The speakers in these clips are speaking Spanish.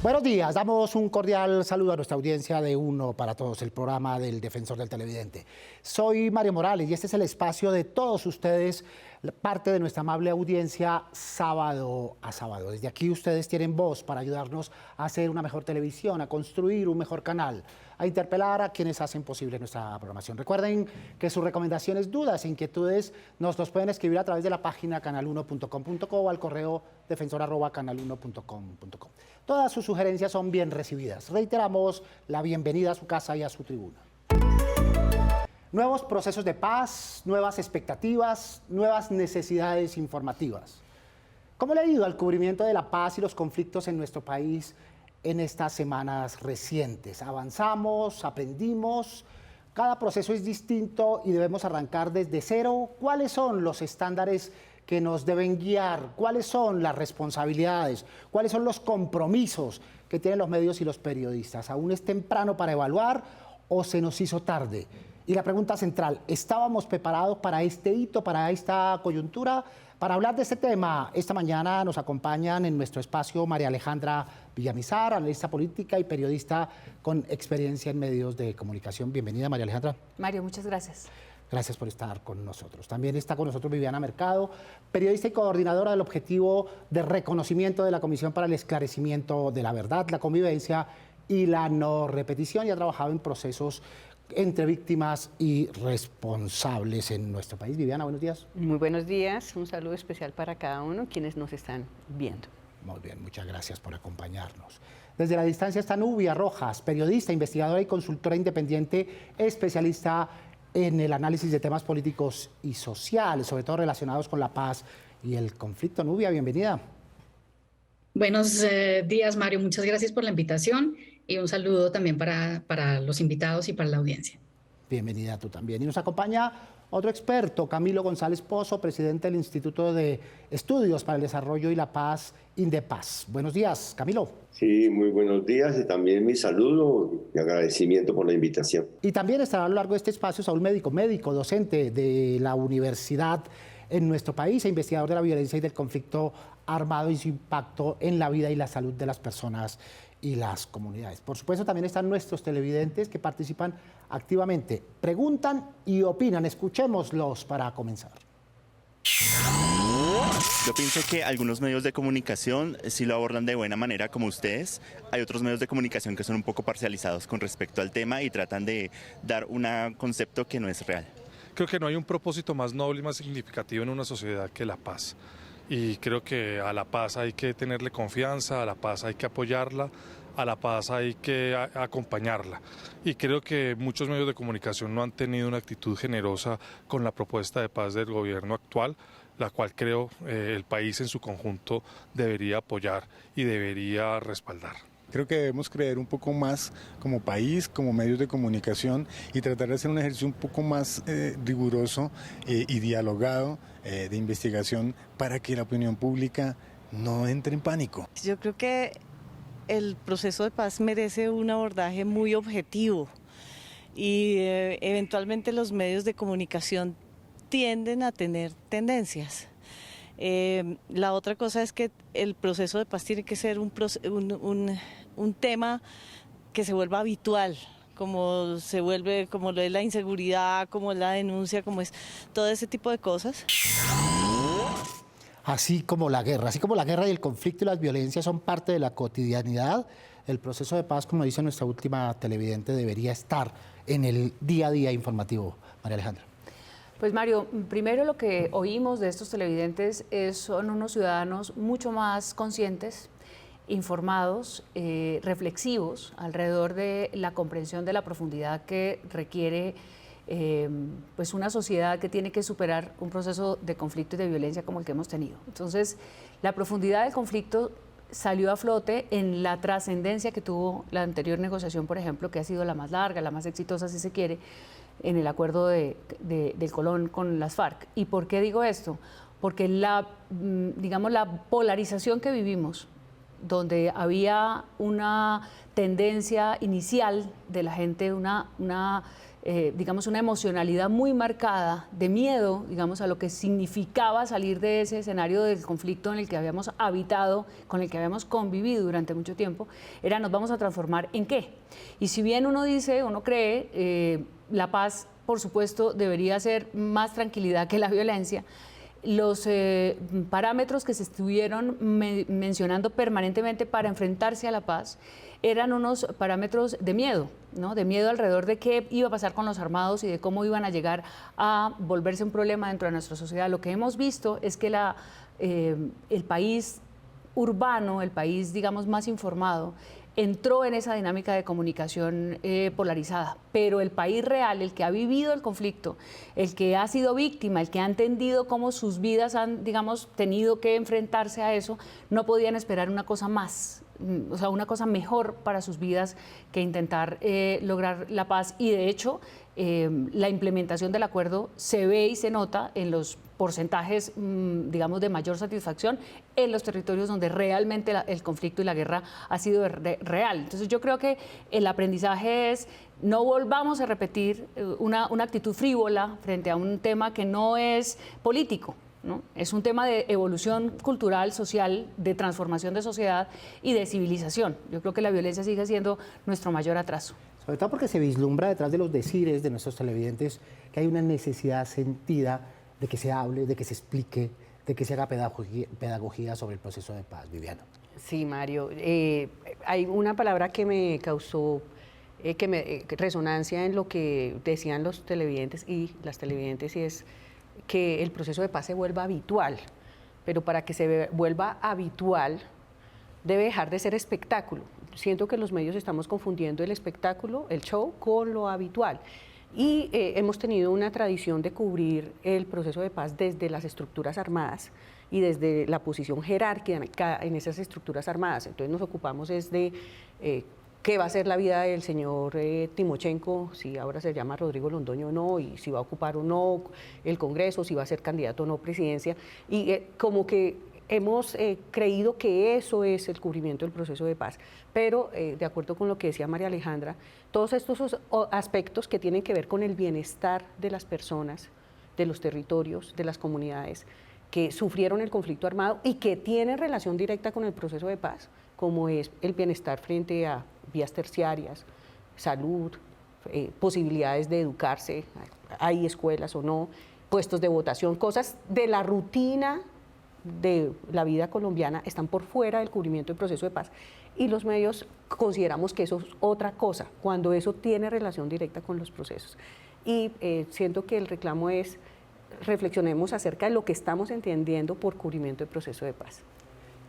Buenos días, damos un cordial saludo a nuestra audiencia de Uno para Todos, el programa del Defensor del Televidente. Soy Mario Morales y este es el espacio de todos ustedes, parte de nuestra amable audiencia sábado a sábado. Desde aquí ustedes tienen voz para ayudarnos a hacer una mejor televisión, a construir un mejor canal, a interpelar a quienes hacen posible nuestra programación. Recuerden que sus recomendaciones, dudas e inquietudes nos los pueden escribir a través de la página canal1.com.co o al correo defensor@canal1.com.co. Todas sus sugerencias son bien recibidas. Reiteramos la bienvenida a su casa y a su tribuna. Nuevos procesos de paz, nuevas expectativas, nuevas necesidades informativas. ¿Cómo le ha ido al cubrimiento de la paz y los conflictos en nuestro país en estas semanas recientes? ¿Avanzamos? ¿Aprendimos? Cada proceso es distinto y debemos arrancar desde cero. ¿Cuáles son los estándares que nos deben guiar? ¿Cuáles son las responsabilidades? ¿Cuáles son los compromisos que tienen los medios y los periodistas? ¿Aún es temprano para evaluar o se nos hizo tarde? Y la pregunta central, ¿estábamos preparados para este hito, para esta coyuntura? Para hablar de este tema, esta mañana nos acompañan en nuestro espacio María Alejandra Villamizar, analista política y periodista con experiencia en medios de comunicación. Bienvenida, María Alejandra. Mario, muchas gracias. Gracias por estar con nosotros. También está con nosotros Viviana Mercado, periodista y coordinadora del objetivo de reconocimiento de la Comisión para el Esclarecimiento de la Verdad, la Convivencia y la No Repetición, y ha trabajado en procesos entre víctimas y responsables en nuestro país. Viviana, buenos días. Muy buenos días, un saludo especial para cada uno quienes nos están viendo. Muy bien, muchas gracias por acompañarnos. Desde la distancia está Nubia Rojas, periodista, investigadora y consultora independiente, especialista en el análisis de temas políticos y sociales, sobre todo relacionados con la paz y el conflicto. Nubia, bienvenida. Buenos días, Mario. Muchas gracias por la invitación y un saludo también para los invitados y para la audiencia. Bienvenida tú también. Y nos acompaña otro experto, Camilo González Pozo, presidente del Instituto de Estudios para el Desarrollo y la Paz, INDEPAZ. Buenos días, Camilo. Sí, muy buenos días y también mi saludo y agradecimiento por la invitación. Y también estará a lo largo de este espacio Saúl Médico, docente de la universidad en nuestro país e investigador de la violencia y del conflicto armado y su impacto en la vida y la salud de las personas y las comunidades. Por supuesto, también están nuestros televidentes que participan activamente, preguntan y opinan. Escuchémoslos para comenzar. Yo pienso que algunos medios de comunicación sí lo abordan de buena manera como ustedes. Hay otros medios de comunicación que son un poco parcializados con respecto al tema y tratan de dar un concepto que no es real. Creo que no hay un propósito más noble y más significativo en una sociedad que la paz. Y creo que a la paz hay que tenerle confianza, a la paz hay que apoyarla, a la paz hay que acompañarla. Y creo que muchos medios de comunicación no han tenido una actitud generosa con la propuesta de paz del gobierno actual, la cual creo el país en su conjunto debería apoyar y debería respaldar. Creo que debemos creer un poco más como país, como medios de comunicación y tratar de hacer un ejercicio un poco más riguroso y dialogado de investigación para que la opinión pública no entre en pánico. Yo creo que el proceso de paz merece un abordaje muy objetivo y eventualmente los medios de comunicación tienden a tener tendencias. La otra cosa es que el proceso de paz tiene que ser un tema que se vuelva habitual, como se vuelve, como lo es la inseguridad, como la denuncia, como es todo ese tipo de cosas. Así como la guerra y el conflicto y las violencias son parte de la cotidianidad, el proceso de paz, como dice nuestra última televidente, debería estar en el día a día informativo. María Alejandra. Pues Mario, primero lo que oímos de estos televidentes son unos ciudadanos mucho más conscientes, informados, reflexivos alrededor de la comprensión de la profundidad que requiere pues una sociedad que tiene que superar un proceso de conflicto y de violencia como el que hemos tenido. Entonces, la profundidad del conflicto salió a flote en la trascendencia que tuvo la anterior negociación, por ejemplo, que ha sido la más larga, la más exitosa, si se quiere, en el acuerdo del Colón con las FARC. ¿Y por qué digo esto? Porque digamos, la polarización que vivimos donde había una tendencia inicial de la gente, digamos, una emocionalidad muy marcada de miedo, digamos, a lo que significaba salir de ese escenario del conflicto en el que habíamos habitado, con el que habíamos convivido durante mucho tiempo, era nos vamos a transformar ¿en qué? Y si bien uno dice, uno cree, la paz, por supuesto, debería ser más tranquilidad que la violencia, los parámetros que se estuvieron mencionando permanentemente para enfrentarse a la paz eran unos parámetros de miedo, ¿no? De miedo alrededor de qué iba a pasar con los armados y de cómo iban a llegar a volverse un problema dentro de nuestra sociedad. Lo que hemos visto es que el país urbano, el país, digamos, más informado, entró en esa dinámica de comunicación polarizada, pero el país real, el que ha vivido el conflicto, el que ha sido víctima, el que ha entendido cómo sus vidas han, digamos, tenido que enfrentarse a eso, no podían esperar una cosa más, o sea, una cosa mejor para sus vidas que intentar lograr la paz. Y de hecho, la implementación del acuerdo se ve y se nota en los porcentajes, digamos, de mayor satisfacción en los territorios donde realmente el conflicto y la guerra ha sido real. Entonces yo creo que el aprendizaje es no volvamos a repetir una actitud frívola frente a un tema que no es político, ¿no? Es un tema de evolución cultural, social, de transformación de sociedad y de civilización. Yo creo que la violencia sigue siendo nuestro mayor atraso. Sobre todo porque se vislumbra detrás de los decires de nuestros televidentes que hay una necesidad sentida de que se hable, de que se explique, de que se haga pedagogía sobre el proceso de paz. Viviana. Sí, Mario. Hay una palabra que me causó resonancia en lo que decían los televidentes y las televidentes, y es que el proceso de paz se vuelva habitual. Pero para que se vuelva habitual, debe dejar de ser espectáculo. Siento que los medios estamos confundiendo el espectáculo, el show, con lo habitual. Y hemos tenido una tradición de cubrir el proceso de paz desde las estructuras armadas y desde la posición jerárquica en esas estructuras armadas. Entonces nos ocupamos de qué va a ser la vida del señor Timochenko, si ahora se llama Rodrigo Londoño o no, y si va a ocupar o no el Congreso, si va a ser candidato o no a presidencia. Y como que hemos creído que eso es el cubrimiento del proceso de paz, pero de acuerdo con lo que decía María Alejandra, todos estos aspectos que tienen que ver con el bienestar de las personas, de los territorios, de las comunidades que sufrieron el conflicto armado y que tienen relación directa con el proceso de paz, como es el bienestar frente a vías terciarias, salud, posibilidades de educarse, hay escuelas o no, puestos de votación, cosas de la rutina de la vida colombiana están por fuera del cubrimiento del proceso de paz, y los medios consideramos que eso es otra cosa, cuando eso tiene relación directa con los procesos. Y siento que el reclamo es, reflexionemos acerca de lo que estamos entendiendo por cubrimiento del proceso de paz.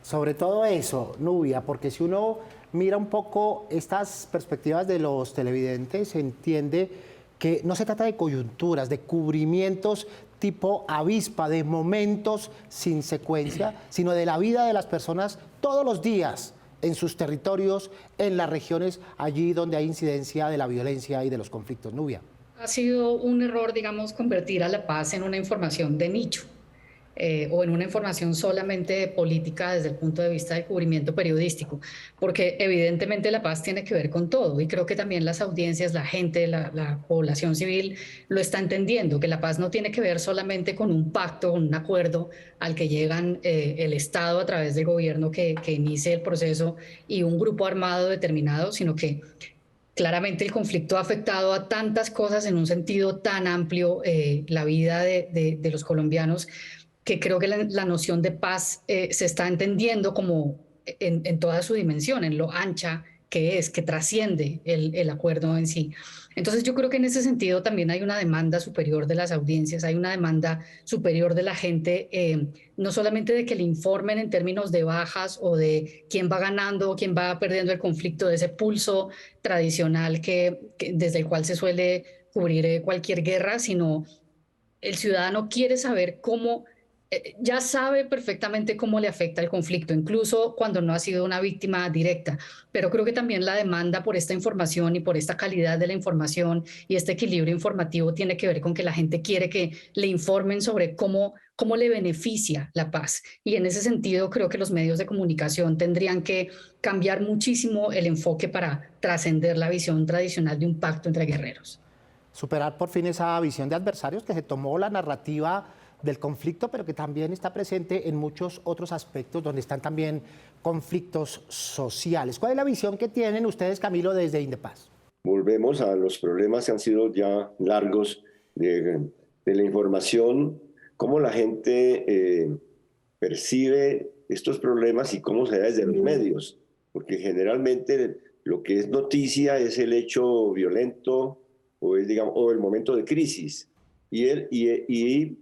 Sobre todo eso, Nubia, porque si uno mira un poco estas perspectivas de los televidentes, se entiende que no se trata de coyunturas, de cubrimientos tipo avispa, de momentos sin secuencia, sino de la vida de las personas todos los días en sus territorios, en las regiones allí donde hay incidencia de la violencia y de los conflictos. Nubia. Ha sido un error, digamos, convertir a la paz en una información de nicho o en una información solamente política desde el punto de vista del cubrimiento periodístico, porque evidentemente la paz tiene que ver con todo, y creo que también las audiencias, la gente, la población civil lo está entendiendo, que la paz no tiene que ver solamente con un pacto, un acuerdo al que llegan el Estado a través del gobierno que inicie el proceso y un grupo armado determinado, sino que claramente el conflicto ha afectado a tantas cosas en un sentido tan amplio la vida de los colombianos, que creo que la noción de paz se está entendiendo como en toda su dimensión, en lo ancha que es, que trasciende el acuerdo en sí. Entonces yo creo que en ese sentido también hay una demanda superior de las audiencias, hay una demanda superior de la gente, no solamente de que le informen en términos de bajas o de quién va ganando o quién va perdiendo el conflicto, de ese pulso tradicional desde el cual se suele cubrir cualquier guerra, sino el ciudadano quiere saber cómo ya sabe perfectamente cómo le afecta el conflicto, incluso cuando no ha sido una víctima directa. Pero creo que también la demanda por esta información y por esta calidad de la información y este equilibrio informativo tiene que ver con que la gente quiere que le informen sobre cómo le beneficia la paz. Y en ese sentido creo que los medios de comunicación tendrían que cambiar muchísimo el enfoque para trascender la visión tradicional de un pacto entre guerreros. Superar por fin esa visión de adversarios que se tomó la narrativa del conflicto, pero que también está presente en muchos otros aspectos donde están también conflictos sociales. ¿Cuál es la visión que tienen ustedes, Camilo, desde Indepaz? Volvemos a los problemas que han sido ya largos de la información, cómo la gente percibe estos problemas y cómo se da desde los medios, porque generalmente lo que es noticia es el hecho violento o, o el momento de crisis, y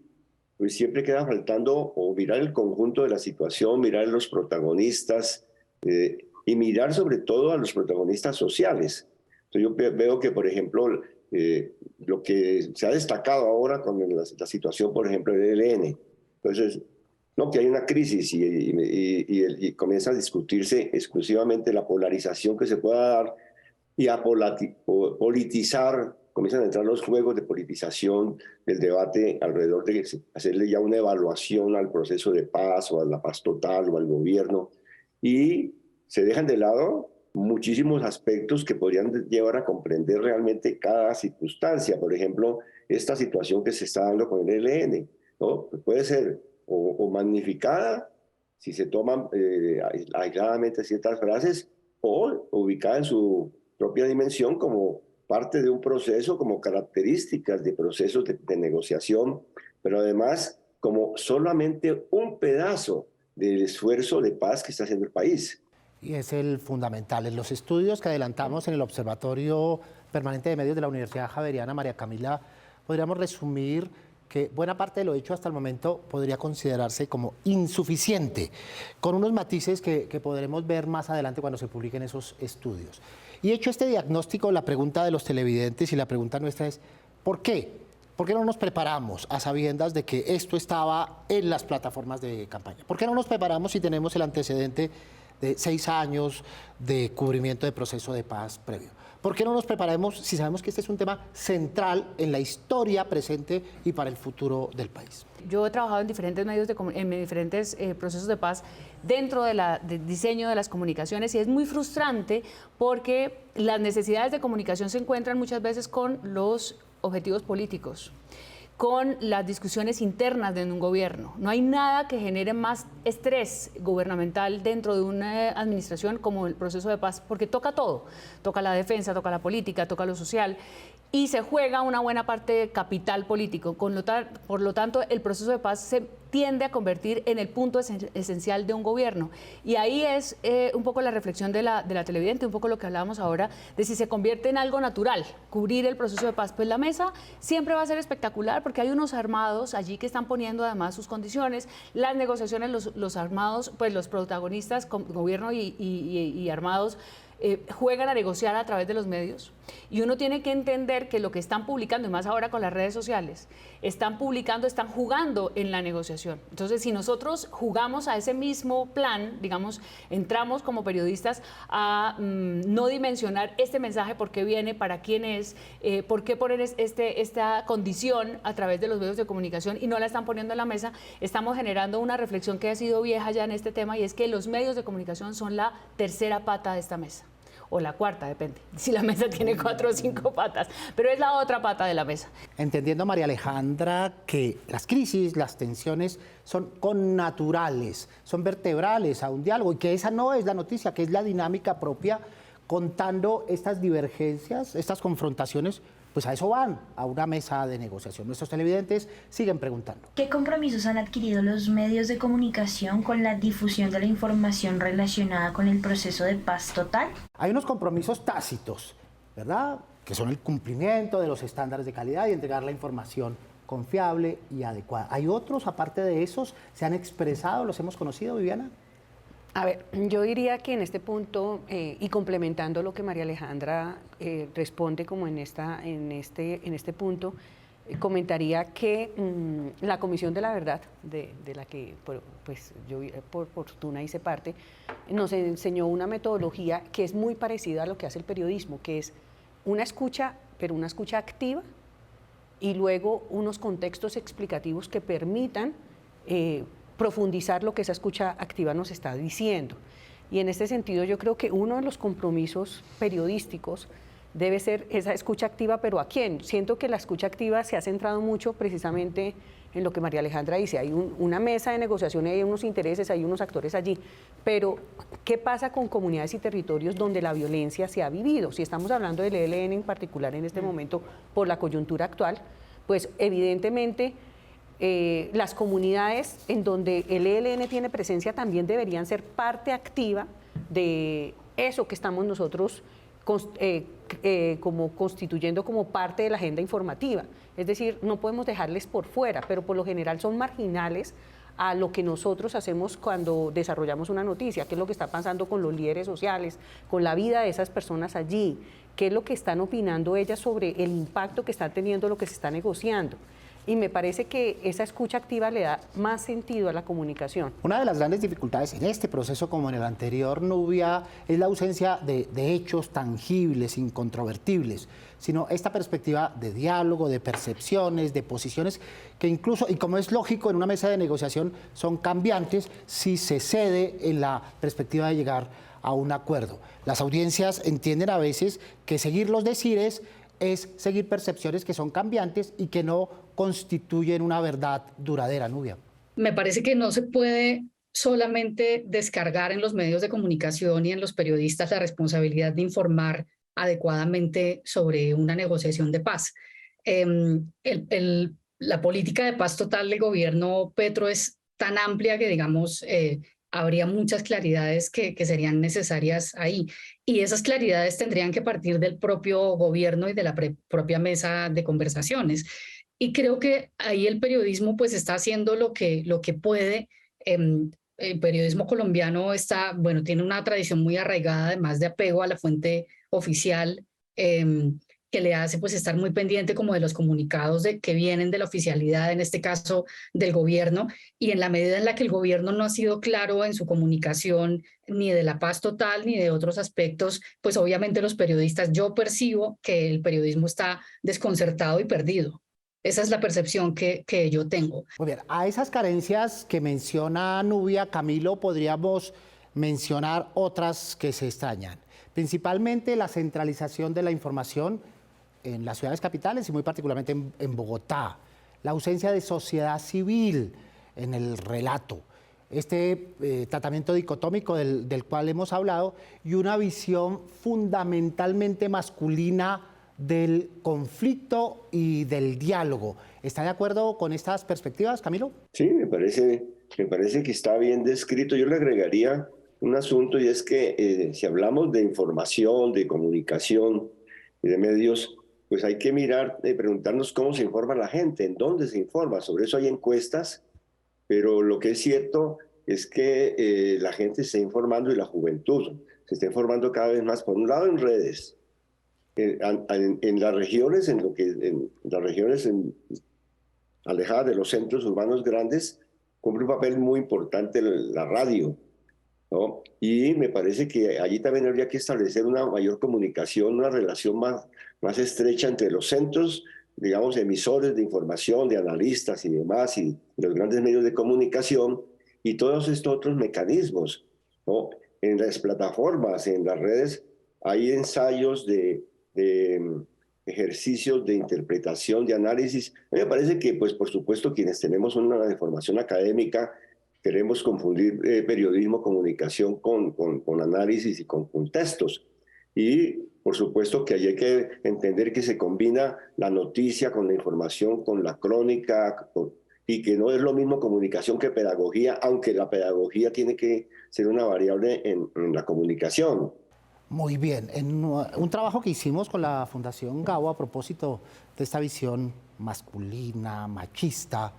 pues siempre queda faltando o mirar el conjunto de la situación, mirar los protagonistas y mirar sobre todo a los protagonistas sociales. Entonces yo veo que, por ejemplo, lo que se ha destacado ahora con la situación, por ejemplo, del ELN, entonces, no, que hay una crisis y comienza a discutirse exclusivamente la polarización que se pueda dar y a politizar. Comienzan a entrar los juegos de politización del debate alrededor de hacerle ya una evaluación al proceso de paz o a la paz total o al gobierno, y se dejan de lado muchísimos aspectos que podrían llevar a comprender realmente cada circunstancia. Por ejemplo, esta situación que se está dando con el ELN, ¿no? Puede ser o magnificada si se toman aisladamente ciertas frases, o ubicada en su propia dimensión como parte de un proceso, como características de procesos de negociación, pero además como solamente un pedazo del esfuerzo de paz que está haciendo el país. Y es el fundamental. En los estudios que adelantamos en el Observatorio Permanente de Medios de la Universidad Javeriana, María Camila, podríamos resumir que buena parte de lo hecho hasta el momento podría considerarse como insuficiente, con unos matices que podremos ver más adelante cuando se publiquen esos estudios. Y hecho este diagnóstico, la pregunta de los televidentes y la pregunta nuestra es, ¿por qué? ¿Por qué no nos preparamos a sabiendas de que esto estaba en las plataformas de campaña? ¿Por qué no nos preparamos si tenemos el antecedente de 6 años de cubrimiento de proceso de paz previo? ¿Por qué no nos preparamos si sabemos que este es un tema central en la historia presente y para el futuro del país? Yo he trabajado en diferentes medios, en diferentes procesos de paz dentro del diseño de las comunicaciones, y es muy frustrante porque las necesidades de comunicación se encuentran muchas veces con los objetivos políticos, con las discusiones internas de un gobierno. No hay nada que genere más estrés gubernamental dentro de una administración como el proceso de paz, porque toca todo. Toca la defensa, toca la política, toca lo social, y se juega una buena parte de capital político. Por lo tanto, el proceso de paz se tiende a convertir en el punto esencial de un gobierno. Y ahí es un poco la reflexión de la televidente, un poco lo que hablábamos ahora, de si se convierte en algo natural, cubrir el proceso de paz. Pues la mesa siempre va a ser espectacular porque hay unos armados allí que están poniendo además sus condiciones. Las negociaciones, los armados, pues los protagonistas, gobierno y armados, juegan a negociar a través de los medios, y uno tiene que entender que lo que están publicando, y más ahora con las redes sociales, están jugando en la negociación. Entonces, si nosotros jugamos a ese mismo plan, digamos, entramos como periodistas a no dimensionar este mensaje, por qué viene, para quién es, por qué poner esta condición a través de los medios de comunicación y no la están poniendo en la mesa, estamos generando una reflexión que ha sido vieja ya en este tema, y es que los medios de comunicación son la tercera pata de esta mesa. O la cuarta, depende, si la mesa tiene 4 o 5 patas, pero es la otra pata de la mesa. Entendiendo, María Alejandra, que las crisis, las tensiones son connaturales, son vertebrales a un diálogo, y que esa no es la noticia, que es la dinámica propia, contando estas divergencias, estas confrontaciones, pues a eso van, a una mesa de negociación. Nuestros televidentes siguen preguntando. ¿Qué compromisos han adquirido los medios de comunicación con la difusión de la información relacionada con el proceso de paz total? Hay unos compromisos tácitos, ¿verdad?, que son el cumplimiento de los estándares de calidad y entregar la información confiable y adecuada. ¿Hay otros, aparte de esos, se han expresado, los hemos conocido, Viviana? A ver, yo diría que en este punto, y complementando lo que María Alejandra responde como en este punto, comentaría que la Comisión de la Verdad, de la que pues, yo por fortuna hice parte, nos enseñó una metodología que es muy parecida a lo que hace el periodismo, que es una escucha, pero una escucha activa, y luego unos contextos explicativos que permitan profundizar lo que esa escucha activa nos está diciendo. Y en este sentido yo creo que uno de los compromisos periodísticos debe ser esa escucha activa, pero ¿a quién? Siento que la escucha activa se ha centrado mucho precisamente en lo que María Alejandra dice, hay una mesa de negociación, hay unos intereses, hay unos actores allí, pero ¿qué pasa con comunidades y territorios donde la violencia se ha vivido? Si estamos hablando del ELN en particular en este momento por la coyuntura actual, pues evidentemente las comunidades en donde el ELN tiene presencia también deberían ser parte activa de eso que estamos nosotros como constituyendo como parte de la agenda informativa. Es decir, no podemos dejarles por fuera, pero por lo general son marginales a lo que nosotros hacemos cuando desarrollamos una noticia, qué es lo que está pasando con los líderes sociales, con la vida de esas personas allí, qué es lo que están opinando ellas sobre el impacto que está teniendo lo que se está negociando. Y me parece que esa escucha activa le da más sentido a la comunicación. Una de las grandes dificultades en este proceso, como en el anterior, Nubia, es la ausencia de hechos tangibles, incontrovertibles, sino esta perspectiva de diálogo, de percepciones, de posiciones, que incluso, y como es lógico en una mesa de negociación, son cambiantes si se cede en la perspectiva de llegar a un acuerdo. Las audiencias entienden a veces que seguir los decires es seguir percepciones que son cambiantes y que no constituyen una verdad duradera, Nubia. Me parece que no se puede solamente descargar en los medios de comunicación y en los periodistas la responsabilidad de informar adecuadamente sobre una negociación de paz. La política de paz total del gobierno Petro es tan amplia que, digamos, habría muchas claridades que serían necesarias ahí. Y esas claridades tendrían que partir del propio gobierno y de la propia mesa de conversaciones. Y creo que ahí el periodismo pues está haciendo lo que puede. El periodismo colombiano tiene una tradición muy arraigada, además de apego a la fuente oficial, que le hace pues estar muy pendiente como de los comunicados que vienen de la oficialidad, en este caso del gobierno, y en la medida en la que el gobierno no ha sido claro en su comunicación ni de la paz total ni de otros aspectos, pues obviamente los periodistas, yo percibo que el periodismo está desconcertado y perdido. Esa es la percepción que yo tengo. Muy bien, a esas carencias que menciona Nubia, Camilo, podríamos mencionar otras que se extrañan. Principalmente la centralización de la información en las ciudades capitales y muy particularmente en Bogotá. La ausencia de sociedad civil en el relato. Este tratamiento dicotómico del cual hemos hablado y una visión fundamentalmente masculina del conflicto y del diálogo. ¿Está de acuerdo con estas perspectivas, Camilo? Sí, me parece que está bien descrito. Yo le agregaría un asunto y es que si hablamos de información, de comunicación y de medios, pues hay que mirar, preguntarnos cómo se informa la gente, en dónde se informa. Sobre eso hay encuestas, pero lo que es cierto es que la gente se está informando y la juventud se está informando cada vez más, por un lado en redes, en las regiones, alejadas de los centros urbanos grandes, cumple un papel muy importante la radio, ¿no? Y me parece que allí también habría que establecer una mayor comunicación, una relación más estrecha entre los centros, digamos, emisores de información, de analistas y demás, y los grandes medios de comunicación, y todos estos otros mecanismos, ¿no? En las plataformas, en las redes, hay ensayos de ejercicios de interpretación, de análisis. A mí me parece que, pues, por supuesto, quienes tenemos una formación académica, queremos confundir periodismo, comunicación con análisis y con textos. Y, por supuesto, que hay que entender que se combina la noticia con la información, con la crónica, y que no es lo mismo comunicación que pedagogía, aunque la pedagogía tiene que ser una variable en la comunicación. Muy bien, en un trabajo que hicimos con la Fundación Gabo a propósito de esta visión masculina, machista,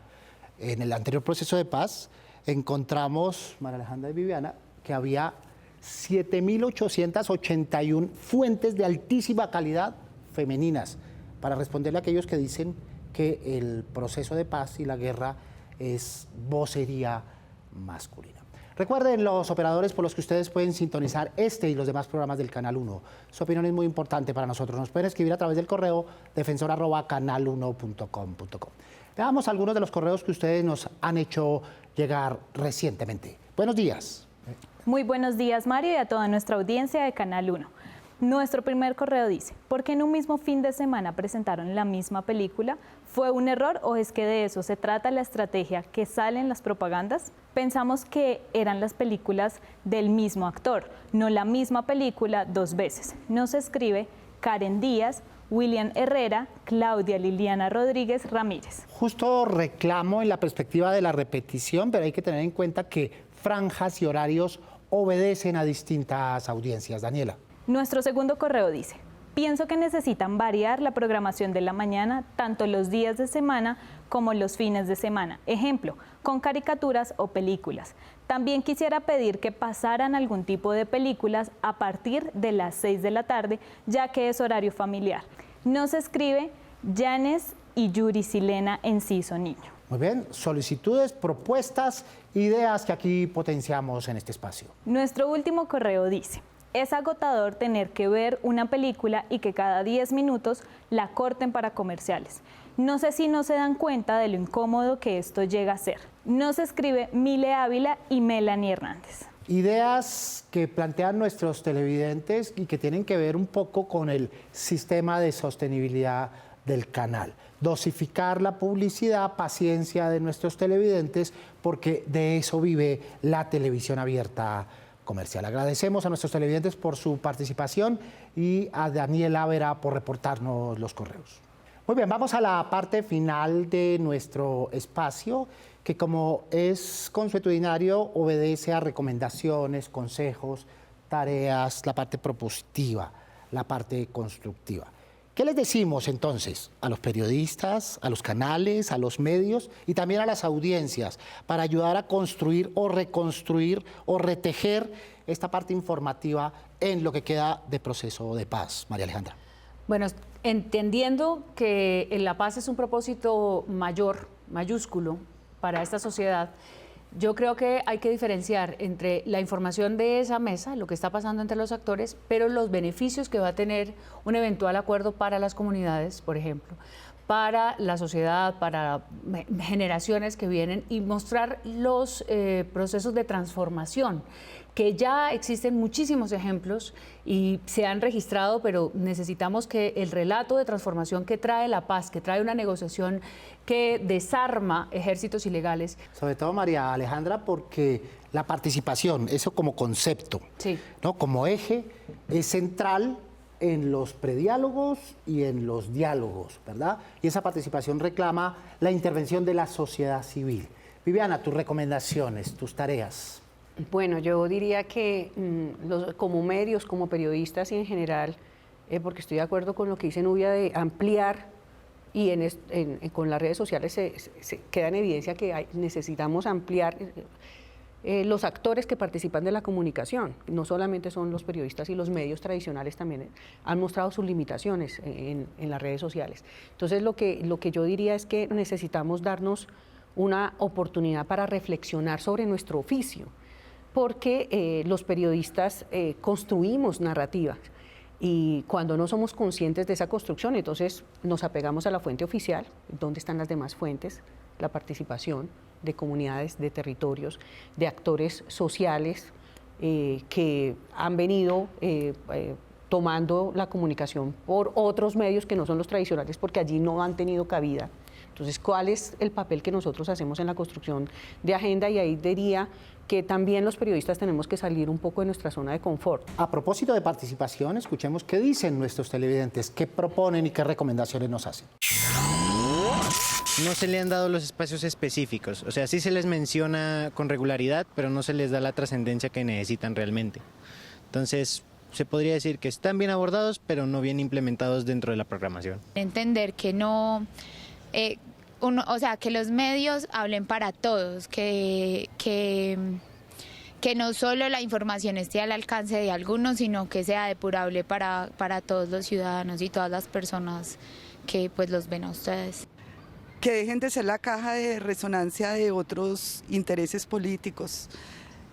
en el anterior proceso de paz, encontramos, María Alejandra y Viviana, que había 7.881 fuentes de altísima calidad femeninas, para responderle a aquellos que dicen que el proceso de paz y la guerra es vocería masculina. Recuerden los operadores por los que ustedes pueden sintonizar este y los demás programas del Canal 1. Su opinión es muy importante para nosotros. Nos pueden escribir a través del correo defensor@canal1.com.co. Veamos algunos de los correos que ustedes nos han hecho llegar recientemente. Buenos días. Muy buenos días, Mario, y a toda nuestra audiencia de Canal 1. Nuestro primer correo dice: ¿por qué en un mismo fin de semana presentaron la misma película? ¿Fue un error o es que de eso se trata la estrategia que sale en las propagandas? Pensamos que eran las películas del mismo actor, no la misma película dos veces. Nos escribe Karen Díaz, William Herrera, Claudia Liliana Rodríguez Ramírez. Justo reclamo en la perspectiva de la repetición, pero hay que tener en cuenta que franjas y horarios obedecen a distintas audiencias. Daniela. Nuestro segundo correo dice: pienso que necesitan variar la programación de la mañana, tanto los días de semana como los fines de semana. Ejemplo, con caricaturas o películas. También quisiera pedir que pasaran algún tipo de películas a partir de las 6 de la tarde, ya que es horario familiar. Nos escribe Yanes y Yuri Silena Enciso Niño. Muy bien, solicitudes, propuestas, ideas que aquí potenciamos en este espacio. Nuestro último correo dice: es agotador tener que ver una película y que cada 10 minutos la corten para comerciales. No sé si no se dan cuenta de lo incómodo que esto llega a ser. Nos escribe Mile Ávila y Melanie Hernández. Ideas que plantean nuestros televidentes y que tienen que ver un poco con el sistema de sostenibilidad del canal. Dosificar la publicidad, paciencia de nuestros televidentes, porque de eso vive la televisión abierta comercial. Agradecemos a nuestros televidentes por su participación y a Daniela Vera por reportarnos los correos. Muy bien, vamos a la parte final de nuestro espacio, que como es consuetudinario, obedece a recomendaciones, consejos, tareas, la parte propositiva, la parte constructiva. ¿Qué les decimos entonces a los periodistas, a los canales, a los medios y también a las audiencias para ayudar a construir o reconstruir o retejer esta parte informativa en lo que queda de proceso de paz? María Alejandra. Bueno, entendiendo que la paz es un propósito mayor, mayúsculo para esta sociedad, yo creo que hay que diferenciar entre la información de esa mesa, lo que está pasando entre los actores, pero los beneficios que va a tener un eventual acuerdo para las comunidades, por ejemplo, para la sociedad, para generaciones que vienen, y mostrar los procesos de transformación, que ya existen muchísimos ejemplos y se han registrado, pero necesitamos que el relato de transformación que trae la paz, que trae una negociación que desarma ejércitos ilegales. Sobre todo, María Alejandra, porque la participación, eso como concepto, sí, ¿no? Como eje, es central en los prediálogos y en los diálogos, ¿verdad? Y esa participación reclama la intervención de la sociedad civil. Viviana, tus recomendaciones, tus tareas. Bueno, yo diría que como medios, como periodistas y en general, porque estoy de acuerdo con lo que dice Nubia de ampliar, y con las redes sociales se queda en evidencia que necesitamos ampliar los actores que participan de la comunicación. No solamente son los periodistas y los medios tradicionales, también han mostrado sus limitaciones en las redes sociales. Entonces lo que yo diría es que necesitamos darnos una oportunidad para reflexionar sobre nuestro oficio, porque los periodistas construimos narrativas, y cuando no somos conscientes de esa construcción, entonces nos apegamos a la fuente oficial. ¿Dónde están las demás fuentes? La participación de comunidades, de territorios, de actores sociales que han venido tomando la comunicación por otros medios que no son los tradicionales, porque allí no han tenido cabida. Entonces, ¿cuál es el papel que nosotros hacemos en la construcción de agenda? Y ahí diría que también los periodistas tenemos que salir un poco de nuestra zona de confort. A propósito de participación, escuchemos qué dicen nuestros televidentes, qué proponen y qué recomendaciones nos hacen. No se le han dado los espacios específicos, o sea, sí se les menciona con regularidad, pero no se les da la trascendencia que necesitan realmente. Entonces, se podría decir que están bien abordados, pero no bien implementados dentro de la programación. Entender que no... que los medios hablen para todos, que no solo la información esté al alcance de algunos, sino que sea depurable para todos los ciudadanos y todas las personas que pues los ven a ustedes. que dejen de ser la caja de resonancia de otros intereses políticos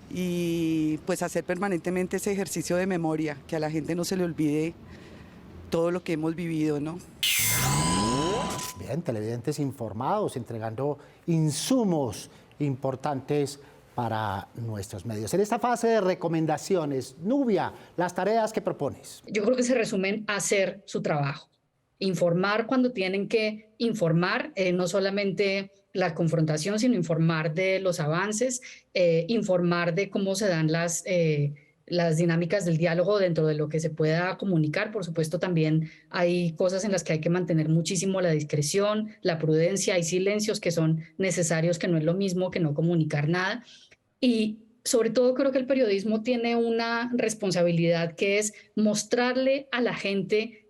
y pues hacer permanentemente ese ejercicio de memoria, que a la gente no se le olvide todo lo que hemos vivido, ¿no? Bien, televidentes informados, entregando insumos importantes para nuestros medios. En esta fase de recomendaciones, Nubia, las tareas que propones. Yo creo que se resumen a hacer su trabajo. Informar cuando tienen que informar, no solamente la confrontación, sino informar de los avances, informar de cómo se dan las dinámicas del diálogo dentro de lo que se pueda comunicar. Por supuesto, también hay cosas en las que hay que mantener muchísimo la discreción, la prudencia, hay silencios que son necesarios, que no es lo mismo que no comunicar nada. Y sobre todo creo que el periodismo tiene una responsabilidad que es mostrarle a la gente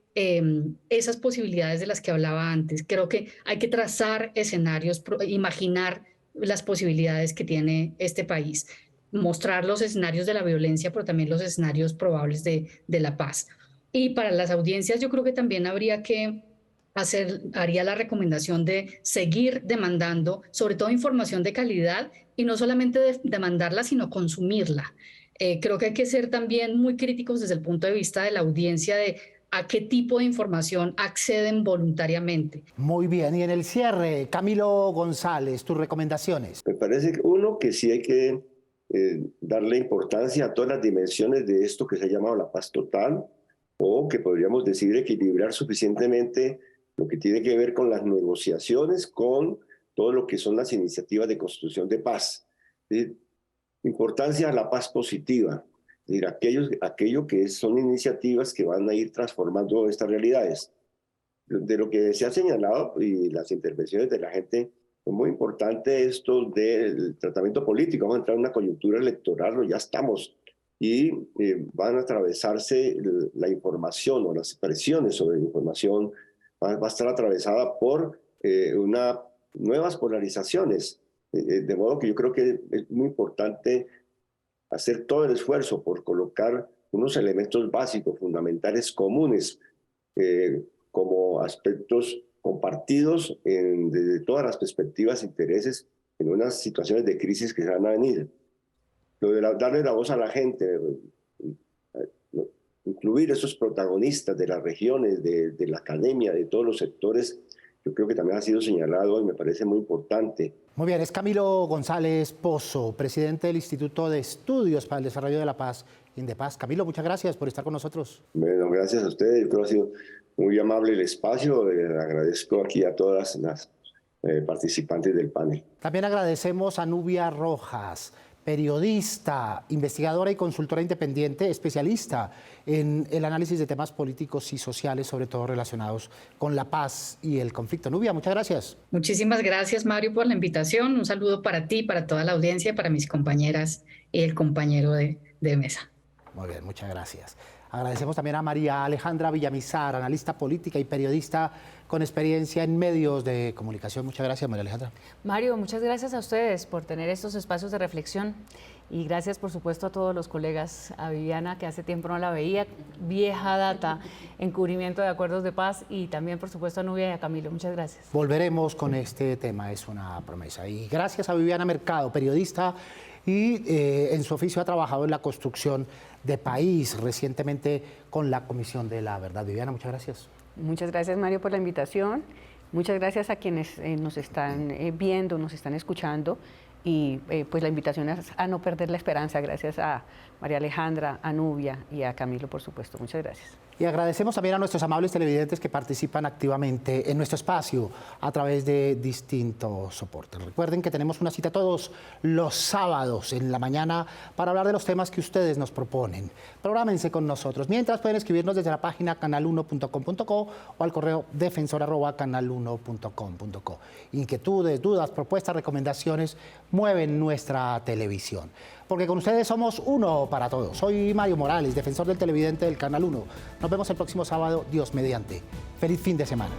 esas posibilidades de las que hablaba antes. Creo que hay que trazar escenarios, imaginar las posibilidades que tiene este país, mostrar los escenarios de la violencia, pero también los escenarios probables de la paz. Y para las audiencias yo creo que también haría la recomendación de seguir demandando, sobre todo información de calidad, y no solamente demandarla, sino consumirla. Creo que hay que ser también muy críticos desde el punto de vista de la audiencia de a qué tipo de información acceden voluntariamente. Muy bien, y en el cierre, Camilo González, tus recomendaciones. Me parece que uno, que sí hay que darle importancia a todas las dimensiones de esto que se ha llamado la paz total, o que podríamos decir equilibrar suficientemente lo que tiene que ver con las negociaciones, con todo lo que son las iniciativas de construcción de paz. Importancia a la paz positiva, es decir, aquello que son iniciativas que van a ir transformando estas realidades. De lo que se ha señalado y las intervenciones de la gente, es muy importante esto del tratamiento político. Vamos a entrar en una coyuntura electoral, o ya estamos, y van a atravesarse la información o las presiones sobre la información, va a estar atravesada por nuevas polarizaciones. De modo que yo creo que es muy importante hacer todo el esfuerzo por colocar unos elementos básicos, fundamentales, comunes, como aspectos compartidos desde todas las perspectivas e intereses en unas situaciones de crisis que se van a venir. Lo de darle la voz a la gente, incluir esos protagonistas de las regiones, de la academia, de todos los sectores, yo creo que también ha sido señalado y me parece muy importante. Muy bien, es Camilo González Pozo, presidente del Instituto de Estudios para el Desarrollo de la Paz, Indepaz. Camilo, muchas gracias por estar con nosotros. Bueno, gracias a ustedes. Yo creo que ha sido muy amable el espacio. Agradezco aquí a todas las participantes del panel. También agradecemos a Nubia Rojas, periodista, investigadora y consultora independiente, especialista en el análisis de temas políticos y sociales, sobre todo relacionados con la paz y el conflicto. Nubia, muchas gracias. Muchísimas gracias, Mario, por la invitación. Un saludo para ti, para toda la audiencia, para mis compañeras y el compañero de mesa. Muy bien, muchas gracias. Agradecemos también a María Alejandra Villamizar, analista política y periodista con experiencia en medios de comunicación. Muchas gracias, María Alejandra. Mario, muchas gracias a ustedes por tener estos espacios de reflexión y gracias, por supuesto, a todos los colegas, a Viviana, que hace tiempo no la veía, vieja data en cubrimiento de acuerdos de paz, y también, por supuesto, a Nubia y a Camilo. Muchas gracias. Volveremos con este tema, es una promesa. Y gracias a Viviana Mercado, periodista, y en su oficio ha trabajado en la construcción de país, recientemente con la Comisión de la Verdad. Viviana, muchas gracias. Muchas gracias, Mario, por la invitación. Muchas gracias a quienes nos están viendo, nos están escuchando, y pues la invitación es a no perder la esperanza. Gracias a María Alejandra, a Nubia y a Camilo, por supuesto. Muchas gracias. Y agradecemos también a nuestros amables televidentes que participan activamente en nuestro espacio a través de distintos soportes. Recuerden que tenemos una cita todos los sábados en la mañana para hablar de los temas que ustedes nos proponen. Prográmense con nosotros. Mientras, pueden escribirnos desde la página canal1.com.co o al correo defensor@canal1.com.co. Inquietudes, dudas, propuestas, recomendaciones mueven nuestra televisión. Porque con ustedes somos uno para todos. Soy Mario Morales, defensor del televidente del Canal 1. Nos vemos el próximo sábado, Dios mediante. Feliz fin de semana.